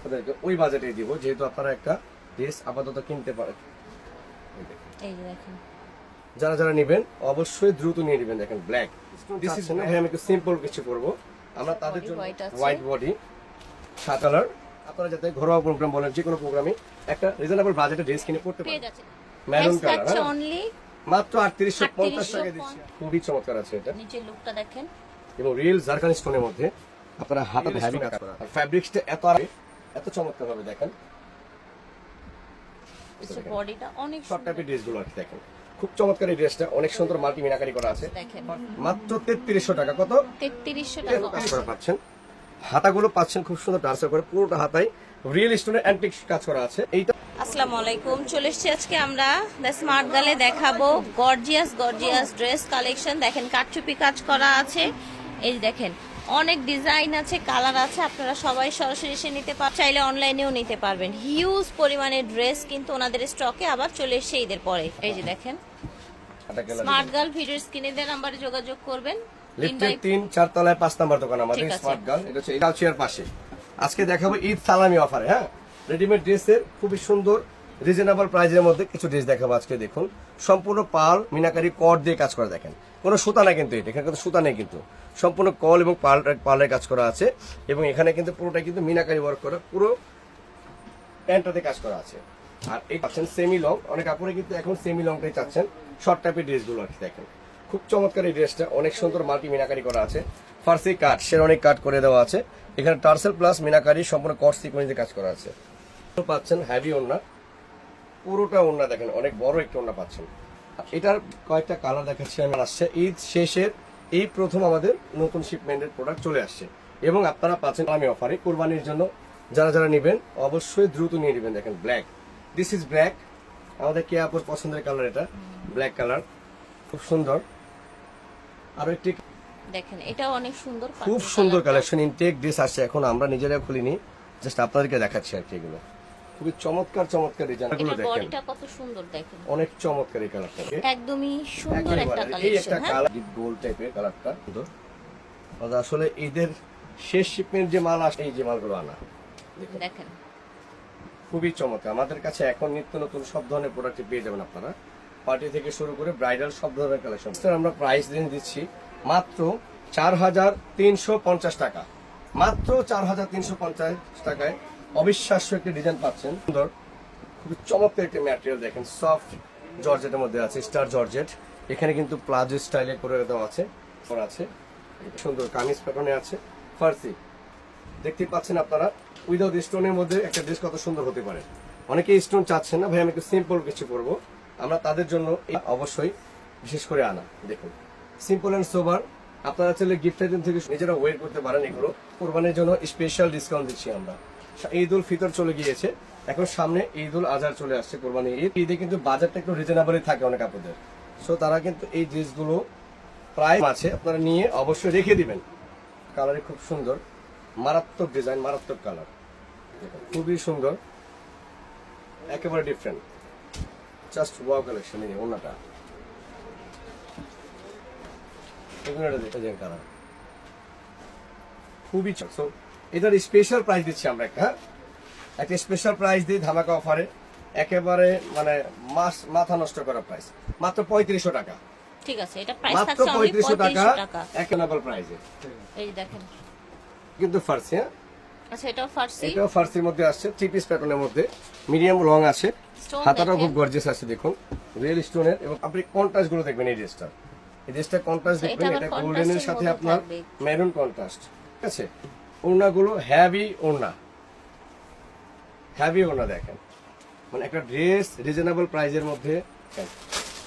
আপনাদেরকে ওই বাজেটে দিব, যেহেতু আপনারা একটা ড্রেস আপাতত কিনতে পারেন। এই যে দেখেন, যারা যারা নেবেন অবশ্যই দ্রুত নিয়ে নেবেন। দেখেন ব্ল্যাক, দিস ইজ না ভাই, আমি একটু সিম্পল কিছু করব আমরা তাদের জন্য। হোয়াইট বডি, সাদা কালার, আপনারা যাতে ঘরোয়া প্রোগ্রাম বলেন, যে কোনো প্রোগ্রামে একটা রিজনেবল বাজেটে ড্রেস কিনে পড়তে পারেন। মেরুন কালার, অনলি মাত্র 3850 টাকা দিচ্ছি। খুবই চমৎকার আছে এটা। নিচের লুকটা দেখেন, এবং রিয়েল জারকান স্টোনের মধ্যে আপনারা হাতে হেভি কাজ করা, আর ফ্যাব্রিক্সটা এত চমৎকার ভাবে দেখেন। বডিটা অনেক শর্ট টাইপের ড্রেসগুলো আছে দেখেন, খুব চমৎকার এই ড্রেসটা, অনেক সুন্দর মাল্টি মিনাকারি করা আছে। দেখেন মাত্র 3300 টাকা। কত? 3300 টাকা কাজ করা পাচ্ছেন। হাতাগুলো পাচ্ছেন খুব সুন্দর টার্সেল করে, পুরোটা হাতায় রিয়েল স্টোনের অ্যান্টিক কাজ করা আছে। এইটা আসসালামু আলাইকুম, চলে এসেছি আজকে আমরা দ্য স্মার্ট গার্লে দেখাবো গর্জিয়াস ড্রেস কালেকশন। দেখেন কাটচুপি কাজ করা আছে, এই যে দেখেন অনেক ডিজাইন আছে, কালার আছে, আপনারা সবাই সরাসরি এসে নিতে পারেন, চাইলে অনলাইনেও নিতে পারবেন। হিউজ পরিমাণে ড্রেস কিন্তু ওনাদের স্টকে আবার চলে এসেছে ঈদের পরে। এই যে দেখেন স্মার্ট গার্ল, ভিডিওর স্ক্রিনে দেওয়া নাম্বারে যোগাযোগ করবেন। লিফটের 3-4 তলায় 5 নাম্বার দোকান আমাদের স্মার্ট গার্ল। এটা হচ্ছে ইটাচিয়ার পাশে। আজকে দেখাবো ঈদ সালামি অফারে, হ্যাঁ, রেডিমেড ড্রেসের খুবই সুন্দর রিজনেবল প্রাইসের মধ্যে কিছু ড্রেস দেখাবো আজকে। দেখুন সম্পূর্ণ পাল মিনাকারি কট দিয়ে কাজ করা, দেখেন কোনো সুতা না কিন্তু, এখানে কিন্তু সুতা নেই, কিন্তু সম্পূর্ণ কল এবং পালের কাজ করা আছে। এবং এখানে কিন্তু পুরোটা কিন্তু মিনাকারি ওয়ার্ক করা, পুরো প্যান্টটাতে কাজ করা আছে। আর এই পাচ্ছেন সেমি লং, অনেক কাপড়ে কিন্তু এখন সেমি লংটাই চাচ্ছেন, শর্ট টাইপের ড্রেসগুলো আছে। দেখেন খুব চমৎকার এই ড্রেসটা, অনেক সুন্দর মাল্টি মিনাকারি করা আছে, ফার্সি কাট শেরওয়ানি কাট করে দেওয়া আছে। এখানে টার্সেল প্লাস মিনাকারি সম্পূর্ণ কট সিকোয়েন্সে কাজ করা আছে। পাচ্ছেন হ্যাভি ওড়না, পুরোটা ওড়না দেখেন, অনেক বড় একটা ওড়না পাচ্ছেন। এটার কয়েকটা কালার দেখাচ্ছি আমি। আসছে ঈদ শেষের এই প্রথম আমাদের নতুন শিপমেন্টের প্রোডাক্ট চলে আসছে, এবং আপনারা পাচ্ছেন আমি অফারে কোরবানির জন্য। যারা যারা নেবেন অবশ্যই দ্রুত নিয়ে নেবেন। দেখেন ব্ল্যাক, দিস ইজ ব্ল্যাক, আমাদের কে আপুর পছন্দের কালার, এটা ব্ল্যাক কালার, খুব সুন্দর। আরো একটি দেখেন এটাও অনেক সুন্দর, খুব সুন্দর কালেকশন, ইনটেক ড্রেস আসছে, এখন আমরা নিজেরা খুলিনি, জাস্ট আপনাদেরকে দেখাচ্ছি আর কি। এগুলো খুবই চমৎকার ডিজাইনগুলো দেখেন, বডিটা কত সুন্দর দেখেন, অনেক চমৎকার এই কালারটা, একদমই সুন্দর একটা এই একটা কালেকশন। কালার ডিপ গোল্ড টাইপের কালারটা সুন্দর। আসলে ঈদের শেষ শিপমেন্ট যে মাল আসে, এই যে মালগুলো আনা দেখেন খুবই চমৎকার। আমাদের কাছে এখন নিত্য নতুন সব ধরনের প্রোডাক্ট পেয়ে যাবেন আপনারা, পার্টি থেকে শুরু করে ব্রাইডাল সব ধরনের কালেকশন। আমরা প্রাইস দিচ্ছি মাত্র 4350 টাকা, মাত্র 4350 টাকায় অবিশ্বাস্য একটি ডিজাইন পাচ্ছেন। সুন্দর খুবই চমৎকার একটি ম্যাটেরিয়াল, দেখেন সফট জর্জেটের মধ্যে আছে, স্টার জর্জেট। এখানে কিন্তু প্লাজো স্টাইলে করে দেওয়া আছে, সুন্দর কামিজ প্যাটার্নে আছে, ফার্সি দেখতে পাচ্ছেন আপনারা। উইদাউট স্টোনের মধ্যে একটা ড্রেস কত সুন্দর হতে পারে। অনেকে স্টোন চাচ্ছেন না ভাই, আমি একটু সিম্পল কিছু করবো, আমরা তাদের জন্য অবশ্যই বিশেষ করে আনা। দেখুন সিম্পল অ্যান্ড সোবার, আপনারা চাইলে গিফট আইটেম থেকে নিজেরা ওয়েট করতে পারেন। এগুলো কোরবানির জন্য স্পেশাল ডিসকাউন্ট দিচ্ছি আমরা। ঈদ উল ফিতর চলে গিয়েছে, এখন সামনে ঈদ উল আজহার চলে আসছে, কোরবানি ঈদে কিন্তু বাজারটা একটু রিজনেবলই থাকে অনেক আপনাদের। সো তারা কিন্তু এই ড্রেসগুলো প্রায় আছে, আপনারা নিয়ে অবশ্যই রেখে দিবেন। কালারে খুব সুন্দর, মারাত্মক ডিজাইন, মারাত্মক কালার, খুবই সুন্দর, একেবারে ডিফারেন্ট, জাস্ট ওয়াও কালেকশন। এই ওনাটা কালার খুবই সো এটার স্পেশাল প্রাইস দিচ্ছি আমরা, একটা স্পেশাল প্রাইস দিই ধামাকা অফারে, একেবারে মানে মাথা নষ্ট করা প্রাইস, মাত্র 3500 টাকা। ঠিক আছে, এটা প্রাইস মাত্র থাকছে অনলি 3500 টাকা, 3500 একেবারে প্রাইসে। এই দেখেন কিন্তু ফার্সি, হ্যাঁ আচ্ছা এটাও ফার্সি, এটাও ফার্সির মধ্যে আসছে, থ্রি পিস প্যাটার্নের মধ্যে, মিডিয়াম লং আছে, হাতাটাও খুব গর্জিয়াস আছে। দেখুন রিয়েল স্টোনের, এবং আপনি কন্ট্রাস্ট গুলো দেখবেন এই ড্রেসটা, এই ড্রেসটা কন্ট্রাস্ট দেখবেন, এটা গোল্ডেনের সাথে আপনার মেরুন কন্ট্রাস্ট, ঠিক আছে। ওড়নাগুলো হেভি ওড়না, হেভি ওড়না দেখেন, মানে একটা ড্রেস রিজনেবল প্রাইসের মধ্যে।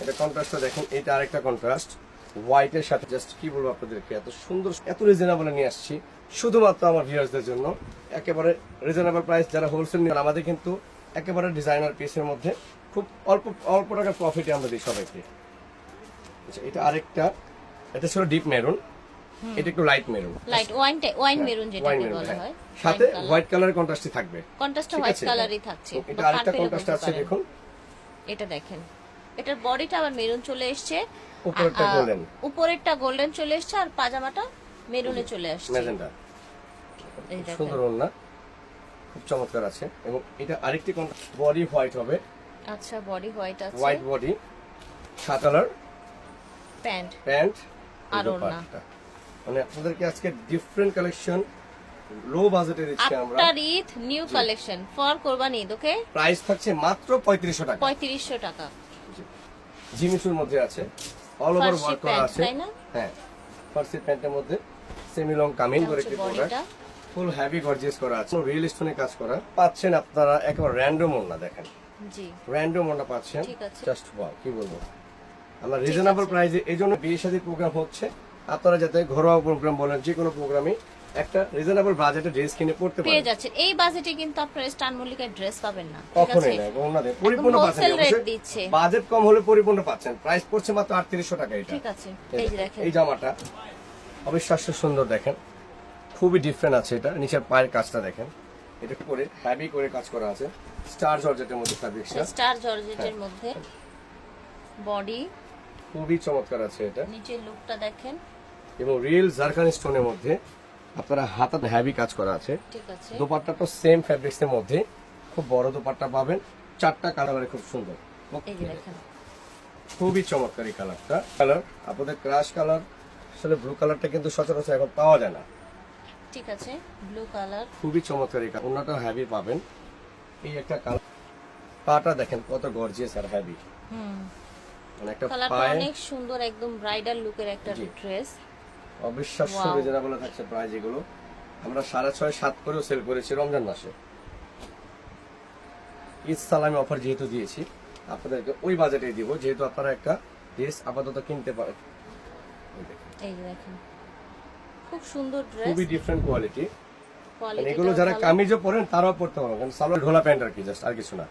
এটা কন্ট্রাস্টটা দেখেন, এটা আরেকটা কন্ট্রাস্ট হোয়াইটের সাথে, জাস্ট কি বলবো আপনাদেরকে, এত সুন্দর এত রিজনেবল নিয়ে আসছি শুধুমাত্র আমার ভিউয়ার্সদের জন্য। একেবারে রিজনেবল প্রাইস, যারা হোলসেল নিন আমাদের কিন্তু একেবারে ডিজাইনার পিসের মধ্যে খুব অল্প টাকার প্রফিটে আমরা দিই সবাইকে। আচ্ছা এটা আরেকটা, এটা ছিল ডিপ মেরুন, এটা একটু light maroon, light wine maroon যেটাকে বলা হয়, সাথে হোয়াইট কালারের কন্ট্রাস্টই থাকবে, কন্ট্রাস্টটা হোয়াইট কালারই থাকছে। এটা আরেকটা কন্ট্রাস্ট আছে দেখুন, এটা দেখেন, এটার বডিটা আবার মেরুন চলে আসছে, উপরেরটা গোল্ডেন, উপরেরটা গোল্ডেন চলে আসছে, আর পাজামাটা মেরুনে চলে আসছে, ম্যাজেন্টা। এই দেখেন সুন্দর ওড়না, খুব চমৎকার আছে। এবং এটা আরেকটি বডি হোয়াইট হবে, আচ্ছা বডি হোয়াইট আছে, হোয়াইট বডি, 7 কালার প্যান্ট প্যান্ট আর ওড়না। মানে আপনাদেরকে আজকে ডিফারেন্ট কালেকশন লো বাজেটে দিচ্ছি আমরা। After Eid new collection for কোরবানি ঈদ। ওকে, প্রাইস থাকছে মাত্র 3500 টাকা। 3500 টাকা। জিমিচুর মধ্যে আছে, অল ওভার ফার্সি ওয়ার্ক করা প্যান্ট, আছে। তাই না? হ্যাঁ, ফার্সি প্যান্টের মধ্যে সেমি লং কামিং করে একটি প্রোডাক্ট, বডিটা ফুল হেভি গর্জিয়াস করা আছে, রিয়েল স্টোনে কাজ করা পাচ্ছেন আপনারা। একেবারে র্যান্ডম ওড়না দেখেন, জি র্যান্ডম ওড়না পাচ্ছেন। ঠিক আছে। জাস্ট ওয়াও, কি বলবো, আমরা রিজনেবল প্রাইসে এই জন্য বিয়ে শাদী প্রোগ্রাম হচ্ছে, আপনারা যাতে ঘরোয়া প্রোগ্রাম বলেন যে কোনো প্রোগ্রামে একটা রিজনেবল বাজেটে ড্রেস কিনে পড়তে পেয়ে পারেন। যাচ্ছে। এই বাজেটে কিন্তু আপনারা স্টান মল্লিকার ড্রেস পাবেন না, ঠিক কখনোই আছে? না, ওনাদের পরিপূর্ণ পাচ্ছেন। wholesale rate দিচ্ছে। বাজেট কম হলে পরিপূর্ণ পাচ্ছেন। প্রাইস পড়ছে মাত্র 3800 টাকা। এটা ঠিক আছে, এই যে দেখেন এই জামাটা অবিশ্বাস্য সুন্দর দেখেন, খুবই ডিফারেন্ট আছে। এটা নিচের পায়ের কাজটা দেখেন, এটা করে হেভি করে কাজ করা আছে, স্টার জর্জেটের মধ্যে ফ্যাব্রিক্সটা স্টার জর্জেটের মধ্যে বডি, খুবই চমৎকার আছে এটা। নিচের লুকটা দেখেন, এবং রিয়েল জারকানি স্টোনের মধ্যে আপনারা হাতা হেভি কাজ করা আছে। ঠিক আছে। দোপাট্টা তো সেম ফ্যাব্রিক্সের মধ্যে, খুব বড় দোপাট্টা পাবেন, 4টা কালারে খুব সুন্দর। এই যে দেখেন, খুবই চমৎকার এই কালারটা। কালার আপনাদের ক্রাশ কালার, আসলে ব্লু কালারটা কিন্তু সচরাচর এখন পাওয়া যায় না। ঠিক আছে, ব্লু কালার, খুবই চমৎকার এই কালার, ওনাটা হেভি পাবেন। এই একটা কালার, পাটা দেখেন কত গর্জিয়াস আর হেভি, মানে একটা কালারটা পায়ে অনেক সুন্দর, একদম ব্রাইডাল লুকের একটা জি। ড্রেস। অবিশ্বাস্য Wow. রিজনেবল থাকছে প্রাইস। এগুলো আমরা 6.5-7 করেও সেল করেছি রমজান মাসে। ঈদ সালামি অফার যেহেতু দিয়েছি আপনাদেরকে, ওই বাজেটে দিব, যেহেতু আপনারা একটা ড্রেস আপাতত কিনতে পারেন। এই দেখেন, এই যে দেখেন, খুব সুন্দর ড্রেস, খুবই ডিফারেন্ট কোয়ালিটি। কোয়ালিটি এগুলো যারা কামিজও পরেন তারাও পড়তে পারবেন, কারণ সালোয়ার ঢোলা প্যান্ট আর কি, জাস্ট আর কিছু না।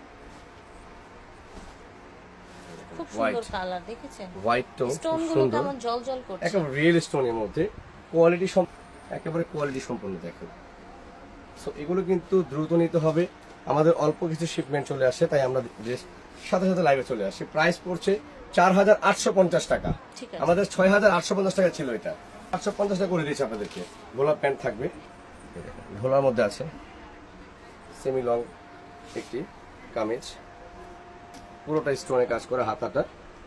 খুব সুন্দর কালার, দেখেছেন? হোয়াইট টোন, স্টোন খুব গুলো সুন্দর, কেমন জলজল করছে। একেবারে রিয়েল স্টোনের মধ্যে কোয়ালিটি, একেবারে কোয়ালিটি সম্পন্ন দেখেন। সো এগুলো কিন্তু দ্রুত নিতে হবে, আমাদের অল্প কিছু শিপমেন্ট চলে আসে, তাই আমরা ড্রেস সাথে সাথে লাইভে চলে আসি। প্রাইস পড়ছে 4850 টাকা। ঠিক আছে। আমাদের 6850 টাকা ছিল, এটা 850 টাকা করে দিয়েছি আপনাদেরকে। গোলাপ প্যান্ট থাকবে, ঢোলার মধ্যে আছে, সেমি লং একটি কামিজ, পুরোটা স্টোনে কাজ করে, হাতাটা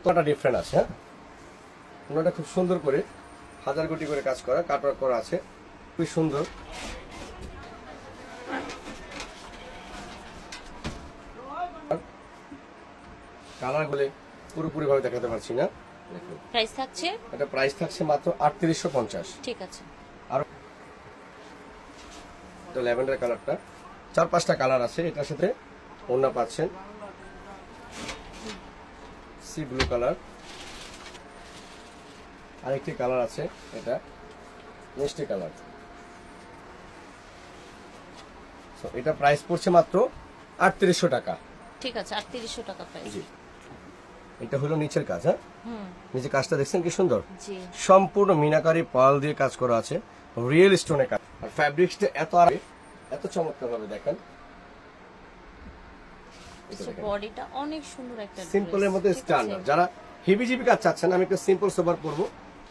তোটা ডিফারেন্ট আছে। হ্যাঁ, ওনাটা খুব সুন্দর করে হাজার কোটি করে কাজ করা, কাটওয়ার্ক করা আছে, খুবই সুন্দর। কালার গুলো পুরোপুরি ভাবে দেখাতে পারছি না। দেখুন, প্রাইস থাকছে, এটা প্রাইস থাকছে মাত্র 3850। ঠিক আছে। আর এটা ল্যাভেন্ডার কালারটা, 4-5টা কালার আছে। এটার সাথে ওড়না পাচ্ছেন, সি ব্লু কালার, আরেকটি কালার আছে, এটা মিষ্টি কালার। সো এটা প্রাইস পড়ছে মাত্র 3800 টাকা। ঠিক আছে, 3800 টাকা প্রাইস। জি, এটা হলো নিচের কাজ। হ্যাঁ, নিচে কাজটা দেখছেন কি সুন্দর, জি সম্পূর্ণ মিনাকারি পার্ল দিয়ে কাজ করা আছে, রিয়েল স্টোনে কাজ, আর ফ্যাব্রিক্সটা এত চমৎকার ভাবে দেখেন। বডিটা অনেক সুন্দর একটা সিম্পলের মধ্যে স্ট্যান্ডার্ড, যারা হিবিজিবি কাজ চাচ্ছেন আমি একটু সিম্পল সোবার করবো,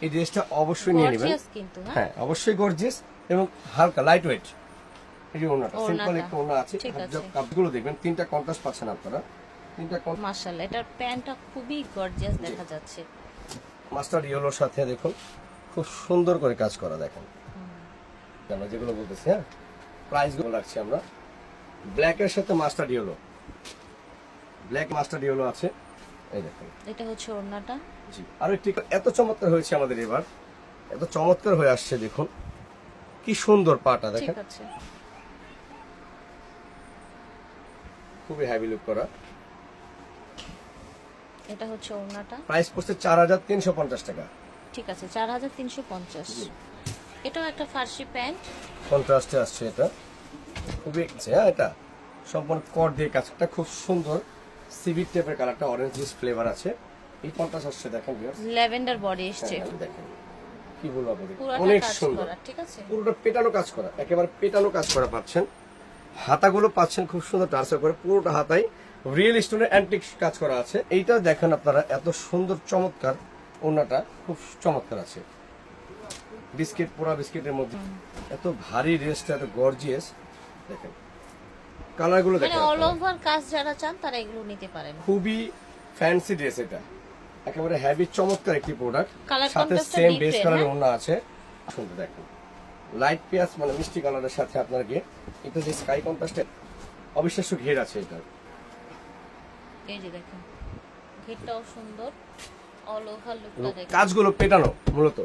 এই ড্রেসটা অবশ্যই নিয়ে নেবেন। গর্জিয়াস কিন্তু, হ্যাঁ, অবশ্যই গর্জিয়াস এবং হালকা লাইট ওয়েট। এই যে ওনাটা ওড়নাটা, সিম্পল একটা ওনা আছে, ঠিক আছে। কাপগুলো দেখবেন 3টা কন্ট্রাস্ট পাচ্ছেন আপনারা, 3টা মাশাআল্লাহ, এটার প্যান্টটা খুবই গর্জিয়াস দেখা যাচ্ছে। মাস্টার ইয়েলোর সাথে দেখুন খুব সুন্দর করে কাজ করা দেখেন। আমরা যেগুলো বলতেছি, হ্যাঁ, প্রাইস গুলো রাখছি আমরা। ব্ল্যাক এর সাথে master yellow, black master yellow আছে, এই দেখেন। এটা হচ্ছে ওড়নাটা, জি, আরো একটি এত চমৎকার হয়েছে আমাদের এবার, এত চমৎকার হয়ে আসছে দেখুন, কি সুন্দর পাটা ঠিক দেখেন, আছে। খুবই হেভি লুক করা। এটা হচ্ছে ওড়নাটা, প্রাইস পড়ছে 4350 টাকা। ঠিক আছে, 4350। এটাও একটা ফার্সি প্যান্ট, কন্ট্রাস্টে আসছে, এটা খুবই হ্যাঁ, এটা সম্পূর্ণ কট দিয়ে কাজটা খুব সুন্দর, সিভিক টাইপের কালারটা, অরেঞ্জ ফ্লেভার আছে, এই কন্ট্রাস্ট আসছে দেখেন ভিউয়ার্স। ল্যাভেন্ডার বডি এসছে, হ্যাঁ, দেখেন কি বলবো আপনাদের, পুরোটা অনেক কাজ সুন্দর, করা, ঠিক আছে। পুরোটা পেটানো কাজ করা, একেবারে পেটানো কাজ করা পাচ্ছেন। হাতাগুলো পাচ্ছেন খুব সুন্দর টার্সেল করে, পুরোটা হাতায় রিয়েল স্টোনের অ্যান্টিক কাজ করা আছে। এইটা দেখেন আপনারা, এত সুন্দর চমৎকার, ওড়নাটা খুব চমৎকার আছে, বিস্কিট, পোড়া বিস্কিটের মধ্যে, এত ভারী ড্রেসটা, এত গর্জিয়াস দেখেন। কালার গুলো মানে দেখেন অল আপনারা। ওভার কাজ যারা চান তারা এগুলো নিতে পারেন। খুবই ফ্যান্সি ড্রেস এটা, একেবারে হেভি চমৎকার একটি প্রোডাক্ট। Colour সাথে contrast টা সেম different, বেস কালারের হ্যাঁ? ওড়না আছে। সুন্দর দেখুন, লাইট পেঁয়াজ মানে মিষ্টি কালারের সাথে আপনার গিয়ে এটা যে স্কাই কন্ট্রাস্টের অবিশ্বাস্য ঘের আছে এটা। এই যে দেখেন ঘেরটাও সুন্দর, অল ওভার এবং লুকটা দেখেন। কাজগুলো পেটানো মূলত।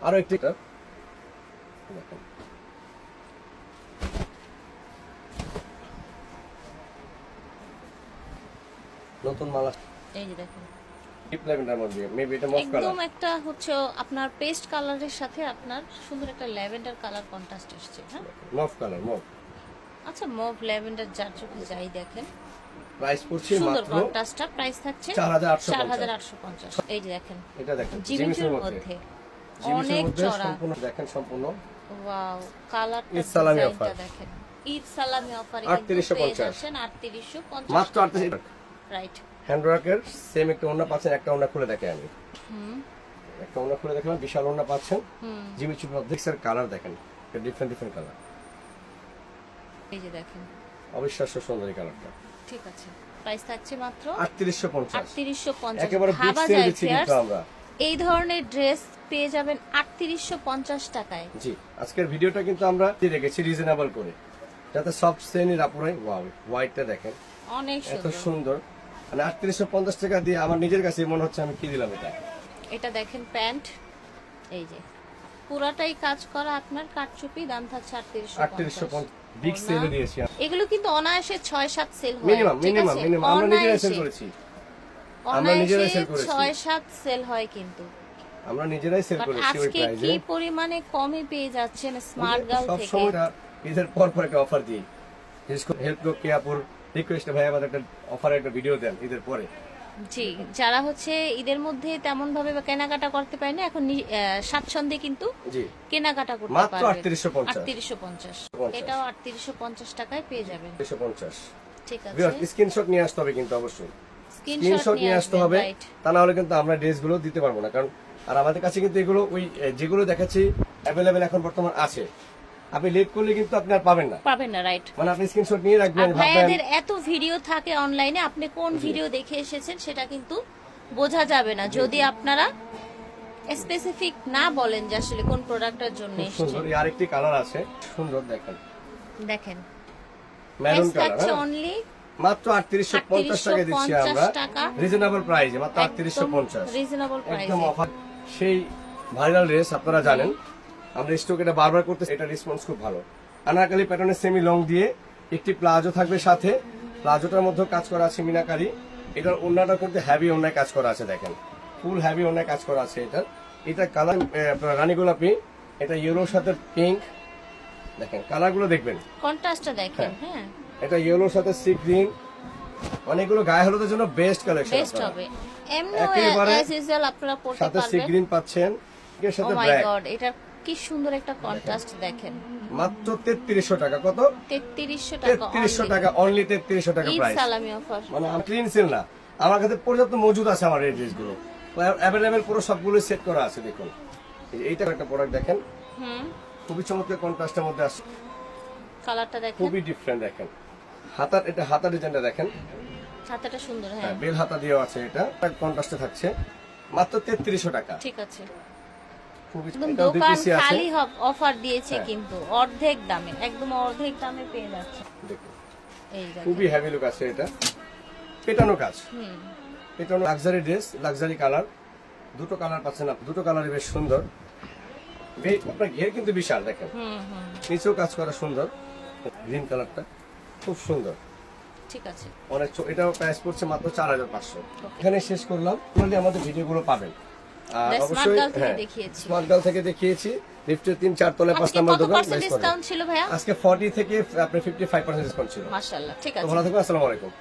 আরো একটি দেখেন, নতুন মালা এই যে দেখেন ডিপ ল্যাভেন্ডার মধ্যে, মেবি এটা মফ কালার। একদম একটা হচ্ছে আপনার পেস্ট কালারের সাথে আপনার সুন্দর একটা ল্যাভেন্ডার কালার কন্ট্রাস্ট এসেছে। হ্যাঁ, মফ কালার, মফ। আচ্ছা মুভ ল্যাভেন্ডার যার চোখে যাই দেখেন, প্রাইস পড়ছে সুন্দর মাত্র কন্ট্রাস্টটা। প্রাইস থাকছে 4850। 4850। এই যে দেখেন এটা দেখেন জিমিচুর মধ্যে জিমিচুর অনেক মধ্যে চড়া। সম্পূর্ণ দেখেন, সম্পূর্ণ ওয়াও কালারটা, ঈদ সালামি ডিজাইনটা offer। দেখেন। ঈদ সালামি অফারে 3850 3850 মাত্র 38। রাইট। হ্যান্ডওয়ার্কের সেম একটা ওড়না পাচ্ছেন, একটা ওড়না খুলে দেখে আমি একটা ওড়না খুলে দেখলাম, বিশাল ওড়না পাচ্ছেন। জিমিচুর মধ্যে এর কালার দেখেন, ডিফারেন্ট ডিফারেন্ট কালার, এই যে দেখেন অবিশ্বাস্য সুন্দর এই কালারটা। ঠিক আছে, প্রাইস থাকছে মাত্র 3850। 3850। একেবারে বিগ ভাবা সেল যায় দিচ্ছি কিন্তু ফিয়ার্স, আমরা। এই ধরনের ড্রেস পেয়ে যাবেন 3850 টাকায়। জি, আজকের ভিডিওটা কিন্তু আমরা দিয়ে রেখেছি রিজনেবল করে, যাতে সব শ্রেণীর আপুরাই ওয়াও, হোয়াইটটা দেখেন অনেক এত সুন্দর। সুন্দর। মানে 3850 টাকা দিয়ে আমার নিজের কাছে মনে হচ্ছে আমি কি দিলাম এটা। এটা দেখেন প্যান্ট, এই যে পুরাটাই কাজ করা আপনার কাটচুপি, দাম থাকছে 3850। বিগ সেলে দিয়েছি এগুলো কিন্তু অনায়াসে 6-7 সেল হয়। মিনিমাম ঠিক মিনিমাম আছে? মিনিমাম আমরা নিজেরাই সেল অনায়াসে- করেছি, আমরা নিজেরাই অনায়াসে সেল করেছি। 6-7 সেল হয় কিন্তু। আমরা নিজেরাই সেল বাট করেছি ওই আজকে প্রাইসে। কি পরিমাণে কমে পেয়ে যাচ্ছেন স্মার্ট গার্ল সব থেকে। সময়টা ঈদের পর পর একটা অফার দিই। হেল্প লোক কে আপুর রিকোয়েস্টে ভাই আমাদের একটা অফারে একটা ভিডিও দেন ঈদের পরে। জি, যারা হচ্ছে ঈদের মধ্যে তেমন ভাবে বা কেনাকাটা করতে পারে না, এখন স্বাচ্ছন্দ্যে কিন্তু জি, কেনাকাটা করতে মাত্র পারবে। 3850। 3850। এটাও 3850 টাকায় পেয়ে যাবেন। 350। ঠিক আছে, ভিউয়ার স্ক্রিনশট নিয়ে আসতে হবে কিন্তু অবশ্যই, স্ক্রিনশট স্ক্রিনশট নিয়ে আসতে হবে, রাইট। তা না হলে কিন্তু আমরা ড্রেসগুলো দিতে পারবো না। কারণ আর আমাদের কাছে কিন্তু এগুলো ওই যেগুলো দেখাচ্ছি অ্যাভেলেবেল এখন বর্তমান আছে, আপনি লেট করলে কিন্তু আপনি আর পাবেন না। পাবেন না, রাইট। মানে আপনি স্ক্রিনশট নিয়ে আর রাখবেন, ভাববেন ভাইয়াদের এত ভিডিও থাকে অনলাইনে, আপনি কোন ভিডিও দেখে এসেছেন সেটা কিন্তু বোঝা যাবে না যদি আপনারা স্পেসিফিক না বলেন যে আসলে কোন প্রোডাক্টের জন্য খুব এসেছেন। সুন্দর। এই আরেকটি কালার আছে, সুন্দর দেখেন, দেখেন মেরুন প্রাইস থাকছে কালার। অনলি মাত্র 3850 টাকা দিচ্ছি আমরা, 3850 টাকা। রিজনেবল প্রাইসে মাত্র 3850। রিজনেবল একদম প্রাইসে। অফার। সেই ভাইরাল ড্রেস আপনারা জানেন, আমরা স্টক এটা বারবার করতে, এটা রেসপন্স খুব ভালো। আনারকলি প্যাটার্নের সেমি লং দিয়ে একটি প্লাজো থাকবে সাথে, প্লাজোটার মধ্যে কাজ করা আছে মিনাকারি। এটার ওড়নাটা কিন্তু হেভি ওড়নায় কাজ করা আছে, দেখেন ফুল হেভি ওড়নায় কাজ করা আছে। এটা কালার রানী গোলাপি, এটা ইয়েলোর সাথে পিঙ্ক, দেখেন কালারগুলো দেখবেন, কন্ট্রাস্টটা দেখেন। হ্যাঁ, এটা ইয়েলোর সাথে সি গ্রিন, অনেকগুলো গায়ে হলুদের জন্য বেস্ট কালেকশন। বেস্ট হবে। এমনি একেবারে অ্যাজ ইউজুয়াল আপনারা পড়তে সাথে সি পারবেন। গ্রিন পাচ্ছেন, এর ও সাথে মাই ব্ল্যাক। গড, এটা কি সুন্দর একটা কন্ট্রাস্ট দেখেন। মাত্র 3300 টাকা। কত? 3300 টাকা। 3300 টাকা, অনলি 3300 টাকা ঈদ প্রাইস। সালামি অফার। মানে আমি ক্লিন সেল না, আমার কাছে পর্যাপ্ত মজুদ আছে আমার এই ড্রেসগুলো, অ্যাভেলেবেল পুরো সবগুলো সেট করা আছে। দেখুন এইটা একটা প্রোডাক্ট দেখেন, খুবই চমৎকার কন্ট্রাস্টের মধ্যে আছে, কালারটা দেখেন, খুবই ডিফারেন্ট। দেখেন হাতার, এটা হাতার ডিজাইনটা দেখেন, হাতাটা সুন্দর। হ্যাঁ, হ্যাঁ বেল হাতা দিয়েও আছে, এটা কন্ট্রাস্টে থাকছে মাত্র 3300 টাকা। ঠিক আছে। খুবই একদম এটাও দোকান DPC আছে। খালি অফার দিয়েছে হ্যাঁ। কিন্তু অর্ধেক দামে, একদম অর্ধেক দামে পেয়ে যাচ্ছে। দেখুন এই দেখেন। খুবই হেভি লুক আছে, এটা পেটানো কাজ, পেটানো লাক্সারি ড্রেস, লাক্সারি কালার, দুটো কালার পাচ্ছেন আপনি, দুটো কালারই বেশ সুন্দর। আপনার ঘের কিন্তু বিশাল, দেখেন নিচেও কাজ করা সুন্দর, গ্রিন কালারটা খুব সুন্দর। ঠিক আছে, অনেক এটাও প্রাইস পড়ছে মাত্র 4500। এখানে শেষ করলাম, তাহলে আমাদের ভিডিওগুলো পাবেন। আর The Smart অবশ্যই Girl থেকে হ্যাঁ দেখিয়েছি। স্মার্ট গার্ল থেকে দেখিয়েছি, লিফটের 3-4 তলায় 5 আজকে নম্বর কত দোকান। পার্সেন্ট ডিসকাউন্ট ছিল ভাইয়া? আজকে 40 থেকে আপনার 55% ডিসকাউন্ট ছিল। মাশাআল্লাহ, ঠিক তো আছে। ভালো থাকবেন, আসসালামু আলাইকুম।